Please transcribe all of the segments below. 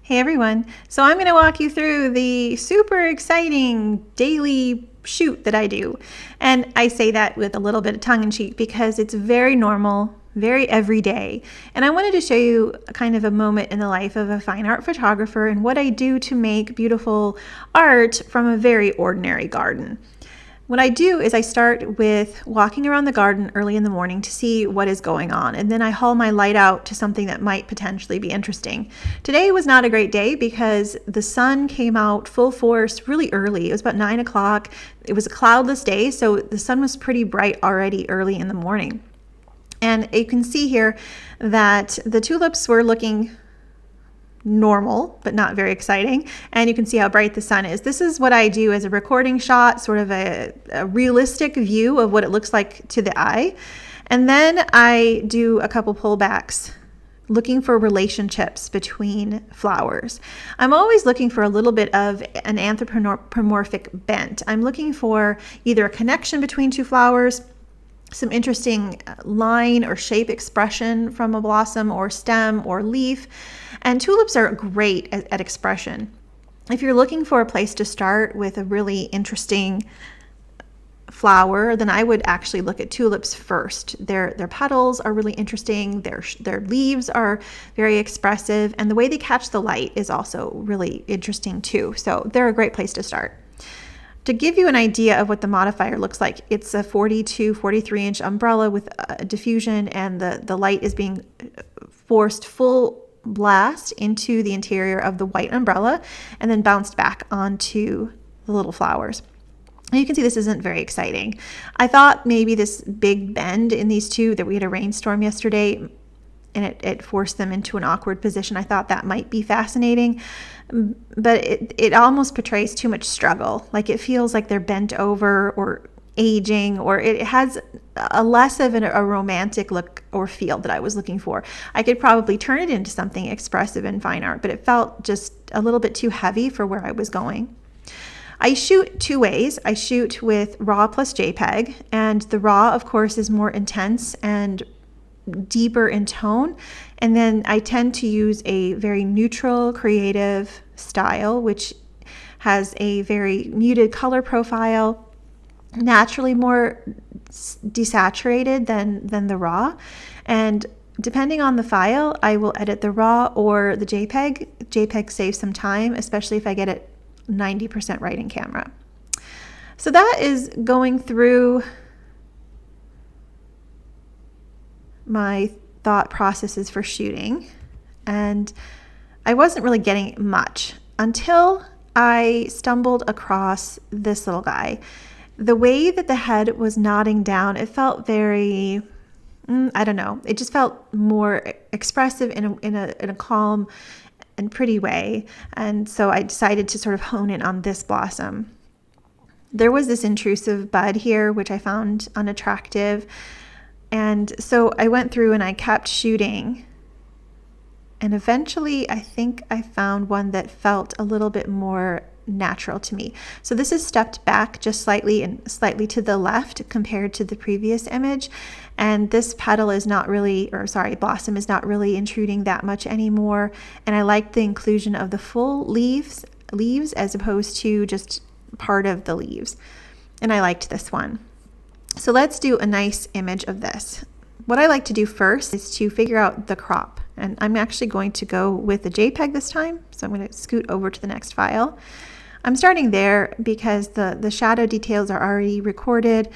Hey everyone, so I'm going to walk you through the super exciting daily shoot that I do. And I say that with a little bit of tongue in cheek because it's very normal, very everyday. And I wanted to show you kind of a moment in the life of a fine art photographer and what I do to make beautiful art from a very ordinary garden. What I do is I start with walking around the garden early in the morning to see what is going on, and then I haul my light out to something that might potentially be interesting. Today was not a great day because the sun came out full force really early. It was about 9 o'clock. It was a cloudless day, so the sun was pretty bright already early in the morning. And you can see here that the tulips were looking normal, but not very exciting. And you can see how bright the sun is. This is what I do as a recording shot, sort of a realistic view of what it looks like to the eye. And then I do a couple pullbacks looking for relationships between flowers. I'm always looking for a little bit of an anthropomorphic bent. I'm looking for either a connection between two flowers, some interesting line or shape expression from a blossom or stem or leaf. And tulips are great at expression. If you're looking for a place to start with a really interesting flower, then I would actually look at tulips first. Their petals are really interesting. Their leaves are very expressive, and the way they catch the light is also really interesting too. So they're a great place to start. To give you an idea of what the modifier looks like, it's a 43 inch umbrella with a diffusion, and the light is being forced full blast into the interior of the white umbrella and then bounced back onto the little flowers. And you can see this isn't very exciting. I thought maybe this big bend in these two, that we had a rainstorm yesterday and it forced them into an awkward position. I thought that might be fascinating, but it almost portrays too much struggle. Like it feels like they're bent over or aging, or it has a less of a romantic look or feel that I was looking for. I could probably turn it into something expressive in fine art, but it felt just a little bit too heavy for where I was going. I shoot two ways. I shoot with RAW plus JPEG, and the RAW, of course, is more intense and deeper in tone. And then I tend to use a very neutral, creative style, which has a very muted color profile, naturally more desaturated than the RAW. And depending on the file, I will edit the RAW or the JPEG. JPEG saves some time, especially if I get it 90% right in camera. So that is going through my thought processes for shooting, and I wasn't really getting much until I stumbled across this little guy. The way that the head was nodding down, it felt very, I don't know, it just felt more expressive in a calm and pretty way. And so I decided to sort of hone in on this blossom. There was this intrusive bud here, which I found unattractive. And so I went through and I kept shooting. And eventually I think I found one that felt a little bit more natural to me. So this is stepped back just slightly and slightly to the left compared to the previous image. And this petal is not really, blossom is not really intruding that much anymore. And I like the inclusion of the full leaves as opposed to just part of the leaves. And I liked this one. So let's do a nice image of this. What I like to do first is to figure out the crop. And I'm actually going to go with the JPEG this time. So I'm going to scoot over to the next file. I'm starting there because the shadow details are already recorded.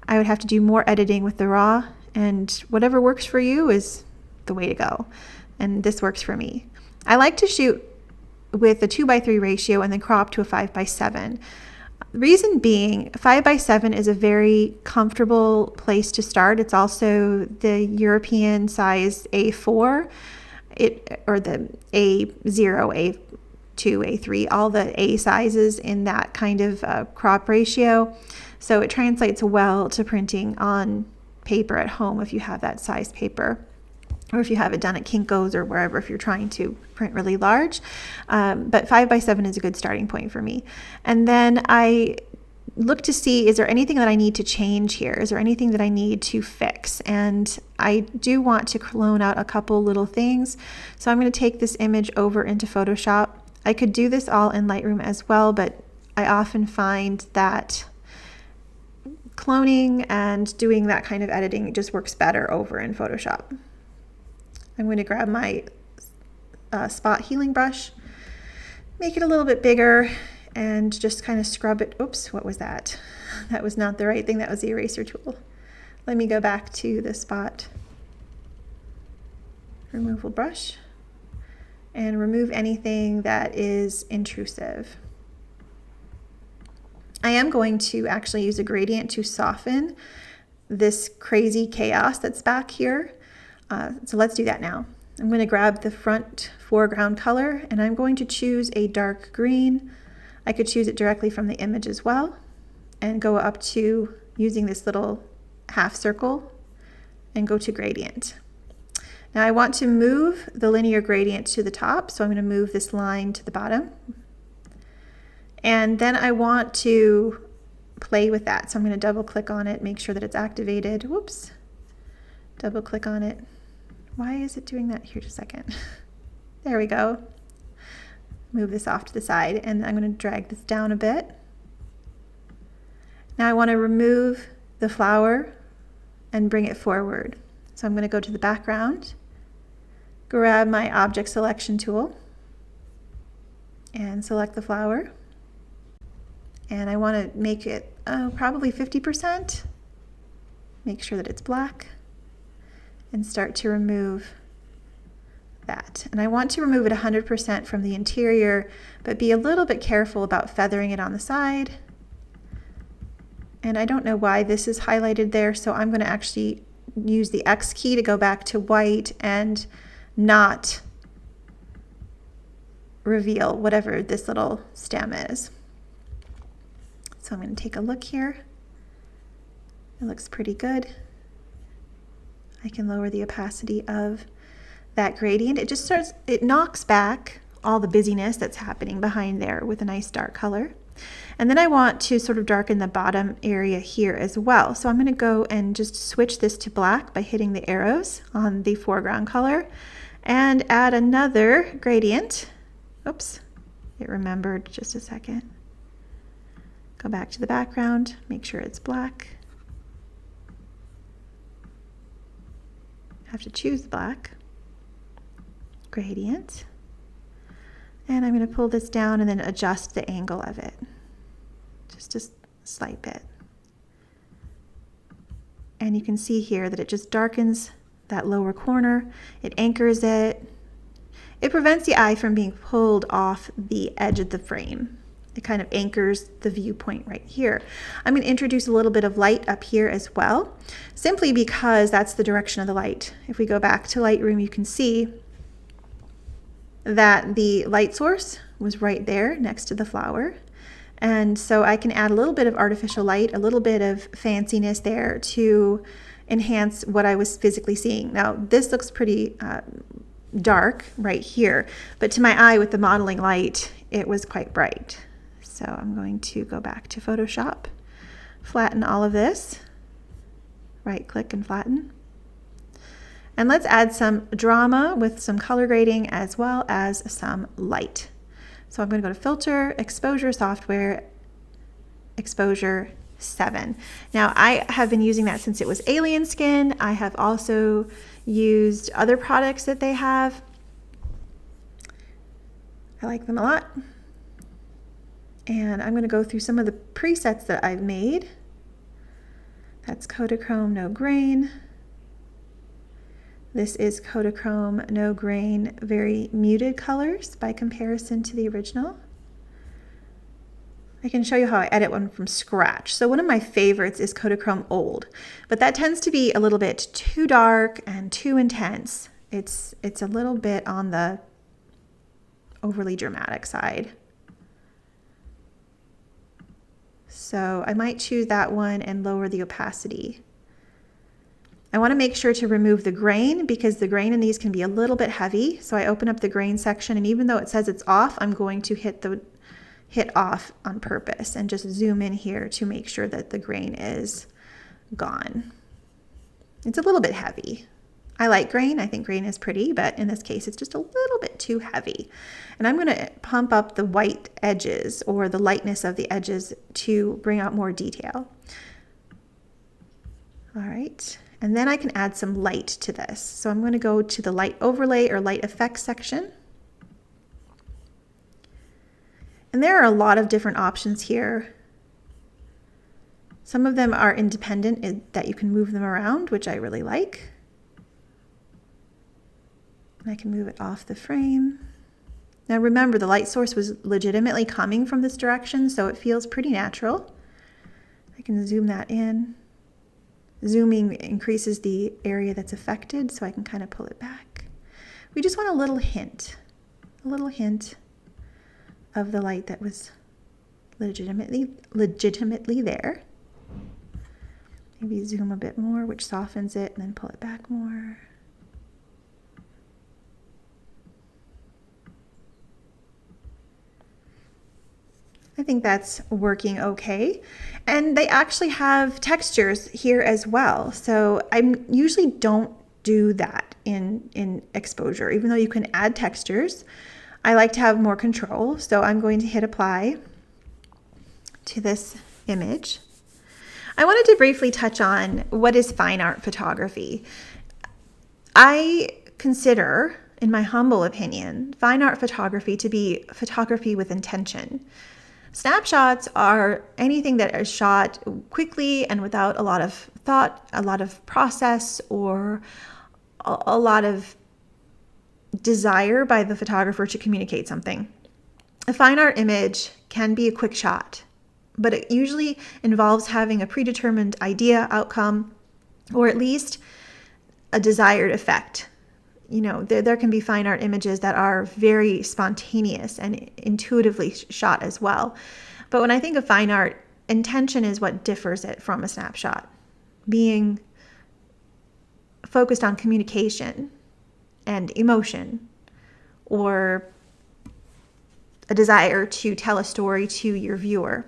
I would have to do more editing with the RAW, and whatever works for you is the way to go. And this works for me. I like to shoot with a 2:3 ratio and then crop to a 5:7. Reason being, 5:7 is a very comfortable place to start. It's also the European size A4, or the A0, A2, A3, all the A sizes in that kind of crop ratio. So it translates well to printing on paper at home if you have that size paper, or if you have it done at Kinko's or wherever if you're trying to print really large. But 5:7 is a good starting point for me. And then I look to see, is there anything that I need to change here? Is there anything that I need to fix? And I do want to clone out a couple little things. So I'm going to take this image over into Photoshop. I could do this all in Lightroom as well, but I often find that cloning and doing that kind of editing just works better over in Photoshop. I'm going to grab my spot healing brush, make it a little bit bigger, and just kind of scrub it. Oops, what was that? That was not the right thing. That was the eraser tool. Let me go back to the spot removal brush and remove anything that is intrusive. I am going to actually use a gradient to soften this crazy chaos that's back here. So let's do that now. I'm going to grab the front foreground color and I'm going to choose a dark green. I could choose it directly from the image as well and go up to using this little half circle and go to gradient. Now I want to move the linear gradient to the top, so I'm going to move this line to the bottom. And then I want to play with that. So I'm going to double click on it, make sure that it's activated. Whoops. Double click on it. Why is it doing that? Here, just a second. There we go. Move this off to the side and I'm going to drag this down a bit. Now I want to remove the flower and bring it forward. So I'm going to go to the background, grab my object selection tool and select the flower. And I want to make it probably 50%. Make sure that it's black and start to remove that. And I want to remove it 100% from the interior, but be a little bit careful about feathering it on the side. And I don't know why this is highlighted there, so I'm going to actually use the X key to go back to white and not reveal whatever this little stem is. So I'm going to take a look here. It looks pretty good. I can lower the opacity of that gradient. It just starts, it knocks back all the busyness that's happening behind there with a nice dark color. And then I want to sort of darken the bottom area here as well. So I'm going to go and just switch this to black by hitting the arrows on the foreground color and add another gradient. Oops, it remembered just a second. Go back to the background, make sure it's black. Have to choose black. Gradient. And I'm going to pull this down and then adjust the angle of it. Just a slight bit. And you can see here that it just darkens that lower corner. It anchors it. It prevents the eye from being pulled off the edge of the frame. It kind of anchors the viewpoint right here. I'm going to introduce a little bit of light up here as well, simply because that's the direction of the light. If we go back to Lightroom, you can see that the light source was right there next to the flower. And so I can add a little bit of artificial light, a little bit of fanciness there to enhance what I was physically seeing. Now, this looks pretty dark right here, but to my eye with the modeling light, it was quite bright. So I'm going to go back to Photoshop, flatten all of this, right click and flatten. And let's add some drama with some color grading as well as some light. So I'm going to go to Filter, Exposure, Software, Exposure 7. Now I have been using that since it was Alien Skin. I have also used other products that they have. I like them a lot. And I'm going to go through some of the presets that I've made. That's Kodachrome No Grain. This is Kodachrome No Grain, very muted colors by comparison to the original. I can show you how I edit one from scratch. So one of my favorites is Kodachrome Old, but that tends to be a little bit too dark and too intense. It's a little bit on the overly dramatic side. So I might choose that one and lower the opacity. I want to make sure to remove the grain because the grain in these can be a little bit heavy. So I open up the grain section, and even though it says it's off, I'm going to hit hit off on purpose and just zoom in here to make sure that the grain is gone. It's a little bit heavy. I like grain. I think grain is pretty, but in this case, it's just a little bit too heavy. And I'm going to pump up the white edges or the lightness of the edges to bring out more detail. All right. And then I can add some light to this. So I'm going to go to the light overlay or light effects section. And there are a lot of different options here. Some of them are independent that you can move them around, which I really like. I can move it off the frame. Now remember, the light source was legitimately coming from this direction, so it feels pretty natural. I can zoom that in. Zooming increases the area that's affected, so I can kind of pull it back. We just want a little hint of the light that was legitimately there. Maybe zoom a bit more, which softens it, and then pull it back more. I think that's working okay. And they actually have textures here as well. So I usually don't do that in exposure, even though you can add textures. I like to have more control. So I'm going to hit apply to this image. I wanted to briefly touch on what is fine art photography. I consider, in my humble opinion, fine art photography to be photography with intention. Snapshots are anything that is shot quickly and without a lot of thought, a lot of process, or a lot of desire by the photographer to communicate something. A fine art image can be a quick shot, but it usually involves having a predetermined idea, outcome, or at least a desired effect. You know, there can be fine art images that are very spontaneous and intuitively shot as well. But when I think of fine art, intention is what differs it from a snapshot. Being focused on communication and emotion, or a desire to tell a story to your viewer.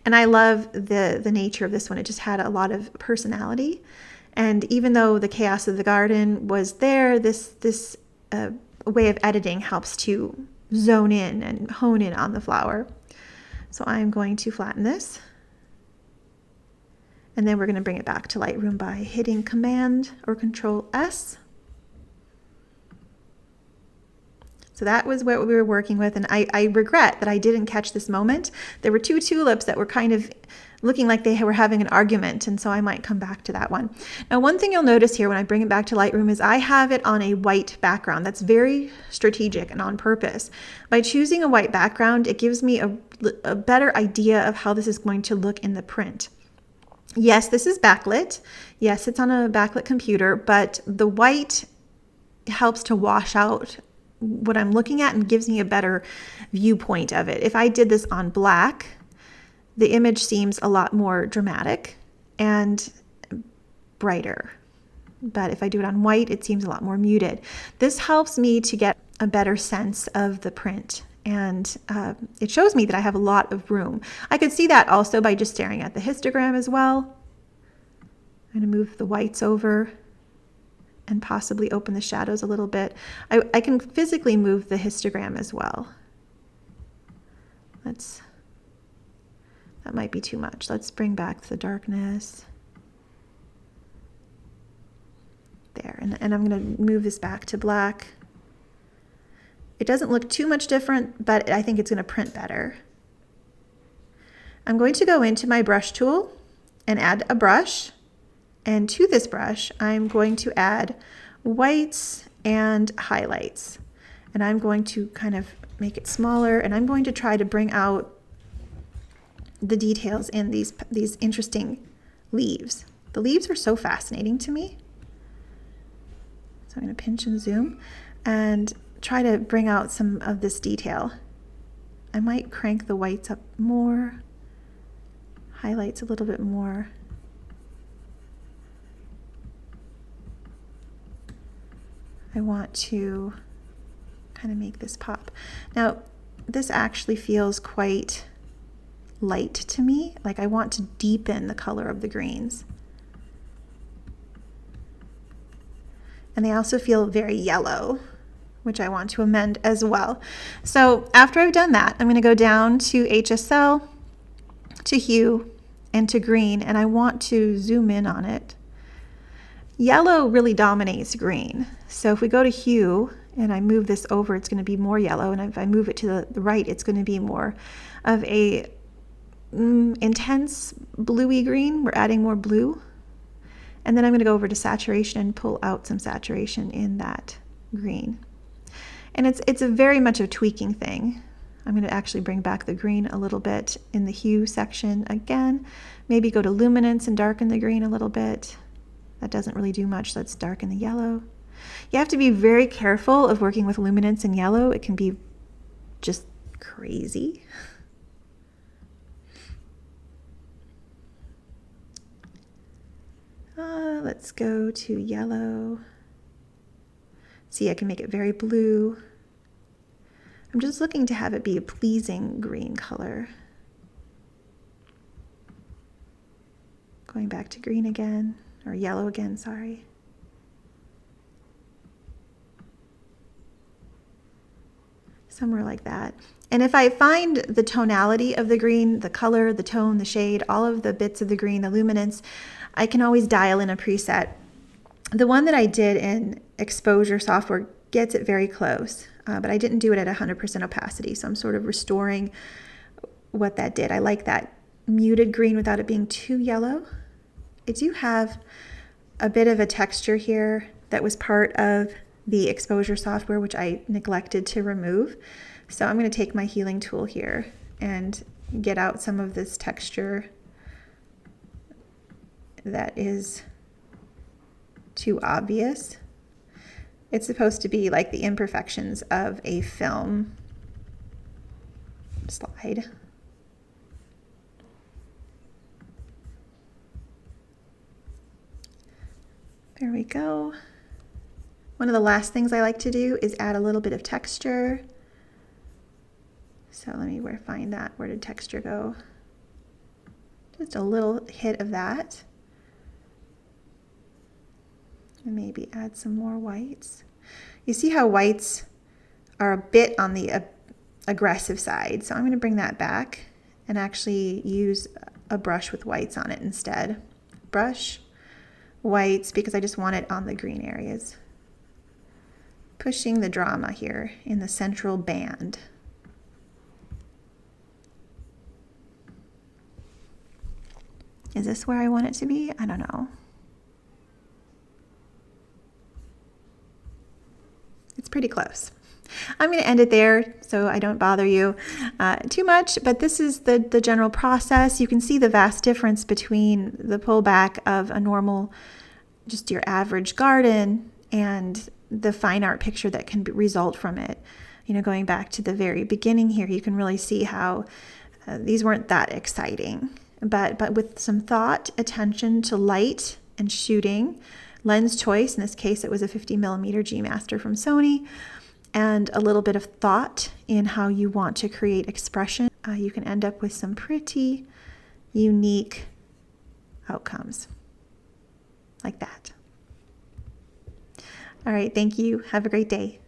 And I love the nature of this one. It just had a lot of personality. And even though the chaos of the garden was there, this way of editing helps to zone in and hone in on the flower. So I'm going to flatten this. And then we're going to bring it back to Lightroom by hitting Command or Control S. So that was what we were working with, and I regret that I didn't catch this moment. There were two tulips that were kind of looking like they were having an argument, and so I might come back to that one. Now, one thing you'll notice here when I bring it back to Lightroom is I have it on a white background. That's very strategic and on purpose. By choosing a white background, it gives me a better idea of how this is going to look in the print. Yes, this is backlit. Yes, it's on a backlit computer, but the white helps to wash out what I'm looking at and gives me a better viewpoint of it. If I did this on black, the image seems a lot more dramatic and brighter. But if I do it on white, it seems a lot more muted. This helps me to get a better sense of the print, and it shows me that I have a lot of room. I could see that also by just staring at the histogram as well. I'm going to move the whites over and possibly open the shadows a little bit. I can physically move the histogram as well. That might be too much. Let's bring back the darkness. There, and I'm going to move this back to black. It doesn't look too much different, but I think it's going to print better. I'm going to go into my brush tool and add a brush. And to this brush, I'm going to add whites and highlights. And I'm going to kind of make it smaller, and I'm going to try to bring out the details in these interesting leaves. The leaves are so fascinating to me. So I'm going to pinch and zoom and try to bring out some of this detail. I might crank the whites up more, highlights a little bit more. I want to kind of make this pop. Now, this actually feels quite light to me. Like I want to deepen the color of the greens. And they also feel very yellow, which I want to amend as well. So after I've done that, I'm going to go down to HSL, to hue, and to green, and I want to zoom in on it. Yellow really dominates green. So if we go to hue and I move this over, it's going to be more yellow. And if I move it to the right, it's going to be more of a intense bluey green. We're adding more blue. And then I'm going to go over to saturation and pull out some saturation in that green. And it's a very much a tweaking thing. I'm going to actually bring back the green a little bit in the hue section again. Maybe go to luminance and darken the green a little bit. That doesn't really do much. Let's darken the yellow. You have to be very careful of working with luminance and yellow. It can be just crazy. Let's go to yellow. See, I can make it very blue. I'm just looking to have it be a pleasing green color. Going back to green again, or yellow again, sorry. Somewhere like that. And if I find the tonality of the green, the color, the tone, the shade, all of the bits of the green, the luminance, I can always dial in a preset. The one that I did in exposure software gets it very close, but I didn't do it at 100% opacity, so I'm sort of restoring what that did. I like that muted green without it being too yellow. I do have a bit of a texture here that was part of the exposure software, which I neglected to remove. So I'm going to take my healing tool here and get out some of this texture that is too obvious. It's supposed to be like the imperfections of a film slide. There we go. One of the last things I like to do is add a little bit of texture. So let me find that. Where did texture go? Just a little hit of that. And maybe add some more whites. You see how whites are a bit on the aggressive side. So I'm going to bring that back and actually use a brush with whites on it instead. Brush, whites, because I just want it on the green areas. Pushing the drama here in the central band. Is this where I want it to be? I don't know. It's pretty close. I'm going to end it there so I don't bother you too much, but this is the general process. You can see the vast difference between the pullback of a normal, just your average garden, and the fine art picture that can result from it. You know, going back to the very beginning here, you can really see how these weren't that exciting, but with some thought, attention to light and shooting, lens choice, in this case it was a 50mm G Master from Sony, and a little bit of thought in how you want to create expression, you can end up with some pretty unique outcomes like that. All right, thank you. Have a great day.